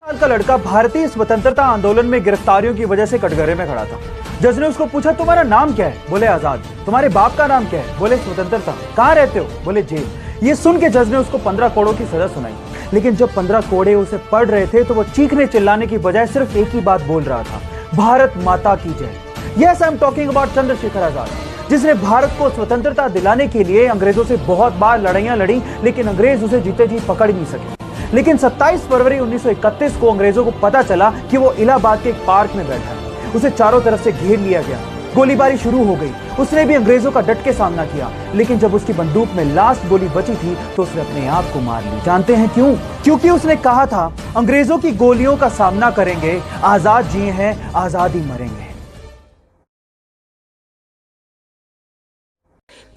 साल का लड़का भारतीय स्वतंत्रता आंदोलन में गिरफ्तारियों की वजह से कटघरे में खड़ा था। जज ने उसको पूछा, तुम्हारा नाम क्या है? बोले आजाद। तुम्हारे बाप का नाम क्या है? बोले स्वतंत्रता। कहाँ रहते हो? बोले जेल। ये सुन के जज ने उसको 15 कोड़ों की सजा सुनाई। लेकिन जब 15 कोड़े उसे पढ़ रहे थे तो वो चीखने चिल्लाने की बजाय सिर्फ एक ही बात बोल रहा था, भारत माता की जय। Yes, I am talking about Chandrashekhar Azad, जिसने भारत को स्वतंत्रता दिलाने के लिए अंग्रेजों से बहुत बार लड़ाइयां लड़ी, लेकिन अंग्रेज उसे जीते जी पकड़ नहीं सके। लेकिन 27 फरवरी 1931 को अंग्रेजों को पता चला कि वो इलाहाबाद के एक पार्क में बैठा है। उसे चारों तरफ से घेर लिया गया, गोलीबारी शुरू हो गई। उसने भी अंग्रेजों का डट के सामना किया, लेकिन जब उसकी बंदूक में लास्ट गोली बची थी तो उसने अपने आप को मार ली। जानते हैं क्यों? क्योंकि उसने कहा था, अंग्रेजों की गोलियों का सामना करेंगे, आजाद जिए हैं आजाद ही मरेंगे।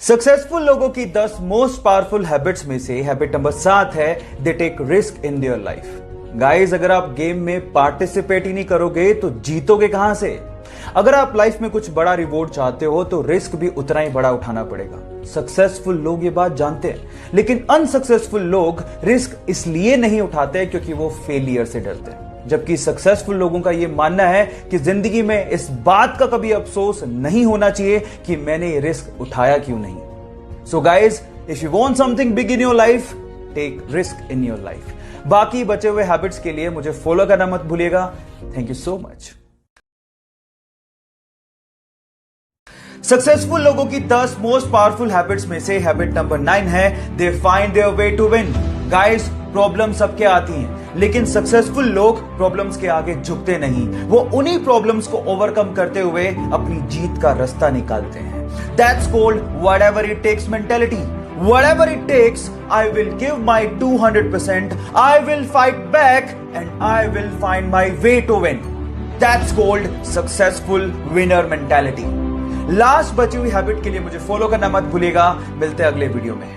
सक्सेसफुल लोगों की 10 मोस्ट पावरफुल हैबिट्स में से हैबिट नंबर 7 है, they take risk in their life. Guys, अगर आप गेम में पार्टिसिपेट ही नहीं करोगे तो जीतोगे कहां से? अगर आप लाइफ में कुछ बड़ा रिवॉर्ड चाहते हो तो रिस्क भी उतना ही बड़ा उठाना पड़ेगा। सक्सेसफुल लोग ये बात जानते हैं, लेकिन अनसक्सेसफुल लोग रिस्क इसलिए नहीं उठाते क्योंकि वो फेलियर से डरते हैं। जबकि सक्सेसफुल लोगों का यह मानना है कि जिंदगी में इस बात का कभी अफसोस नहीं होना चाहिए कि मैंने ये रिस्क उठाया क्यों नहीं। So guys, if you want something big in your life, take risk in your life. बाकी बचे हुए हैबिट्स के लिए मुझे फॉलो करना मत भूलिएगा। Thank you so much. Successful लोगों की 10 मोस्ट पावरफुल हैबिट्स में से हैबिट नंबर 9 है, they find their way to win. Guys, problem सबके आती हैं, लेकिन सक्सेसफुल लोग प्रॉब्लम्स के आगे झुकते नहीं। वो उन्हीं प्रॉब्लम्स को ओवरकम करते हुए अपनी जीत का रास्ता निकालते हैं। That's called whatever it takes mentality. Whatever it takes, I will give my 200%, I will fight back and I will find my way to win. That's called successful winner mentality. Last बची हुई habit के लिए मुझे follow करना मत भूलिएगा। मिलते हैं अगले वीडियो में।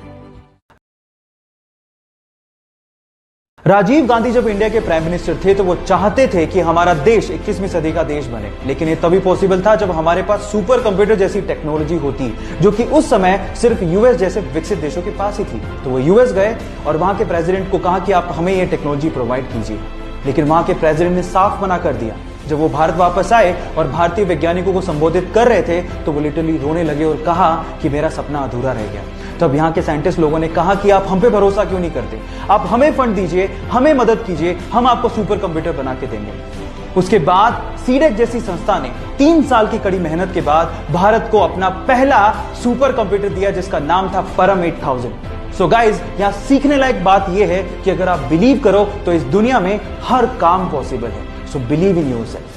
राजीव गांधी जब इंडिया के प्राइम मिनिस्टर थे तो वो चाहते थे कि हमारा देश 21वीं सदी का देश बने, लेकिन ये तभी पॉसिबल था जब हमारे पास सुपर कंप्यूटर जैसी टेक्नोलॉजी होती, जो कि उस समय सिर्फ यूएस जैसे विकसित देशों के पास ही थी। तो वो यूएस गए और वहां के प्रेसिडेंट को कहा कि आप हमें ये टेक्नोलॉजी प्रोवाइड कीजिए, लेकिन वहां के प्रेसिडेंट ने साफ मना कर दिया। जब वो भारत वापस आए और भारतीय वैज्ञानिकों को संबोधित कर रहे थे तो वो लिटरली रोने लगे और कहा कि मेरा सपना अधूरा रह गया। तब यहाँ के साइंटिस्ट लोगों ने कहा कि आप हम पे भरोसा क्यों नहीं करते? आप हमें फंड दीजिए, हमें मदद कीजिए, हम आपको सुपर कंप्यूटर बना के देंगे। उसके बाद सीडेक जैसी संस्था ने 3 साल की कड़ी मेहनत के बाद भारत को अपना पहला सुपर कंप्यूटर दिया, जिसका नाम था परम 8000। सो गाइज, यहाँ सीखने लायक बात यह है कि अगर आप बिलीव करो तो इस दुनिया में हर काम पॉसिबल है। So believe in yourself.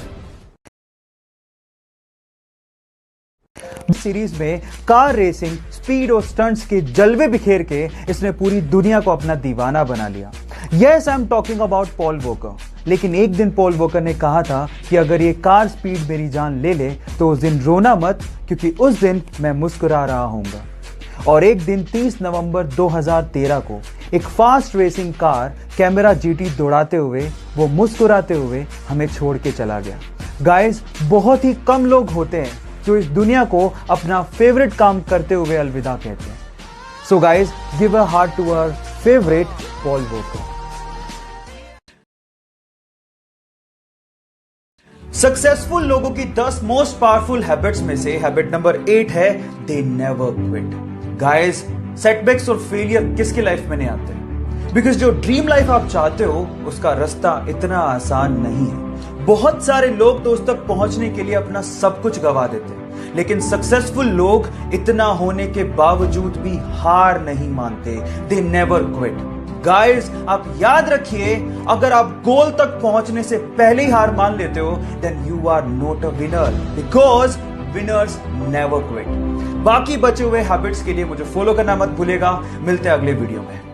Series में कार रेसिंग, स्पीड और स्टंट्स के जलवे बिखेर के इसने पूरी दुनिया को अपना दीवाना बना लिया। Yes, I am talking about Paul walker. लेकिन एक दिन पॉल वॉकर ने कहा था कि अगर ये कार स्पीड मेरी जान ले ले तो उस दिन रोना मत, क्योंकि उस दिन मैं मुस्कुरा रहा हूंगा। और एक दिन 30 नवंबर 2013 को एक fast racing car camera GT दौड़ाते हुए, वो मुस्कुराते हुए हमें छोड़ के चला गया। गाइस, बहुत ही कम लोग होते हैं जो इस दुनिया को अपना फेवरेट काम करते हुए अलविदा कहते हैं। So guys, give a heart to our favourite Paul Walker. Successful लोगों की 10 मोस्ट पावरफुल हैबिट्स में से हैबिट नंबर 8 है, they never quit. Guys, setbacks और फेलियर किसकी लाइफ में नहीं आते? बिकॉज जो ड्रीम लाइफ आप चाहते हो उसका रास्ता इतना आसान नहीं है। बहुत सारे लोग तो उस तक पहुंचने के लिए अपना सब कुछ गवा देते हैं, लेकिन सक्सेसफुल लोग इतना होने के बावजूद भी हार नहीं मानते। They never quit. गाइस, आप याद रखिए, अगर आप गोल तक पहुंचने से पहले ही हार मान लेते हो, then you are not a winner, because winners never quit. बाकी बचे हुए हैबिट्स के लिए मुझे फॉलो करना मत भूलिएगा। मिलते हैं अगले वीडियो में।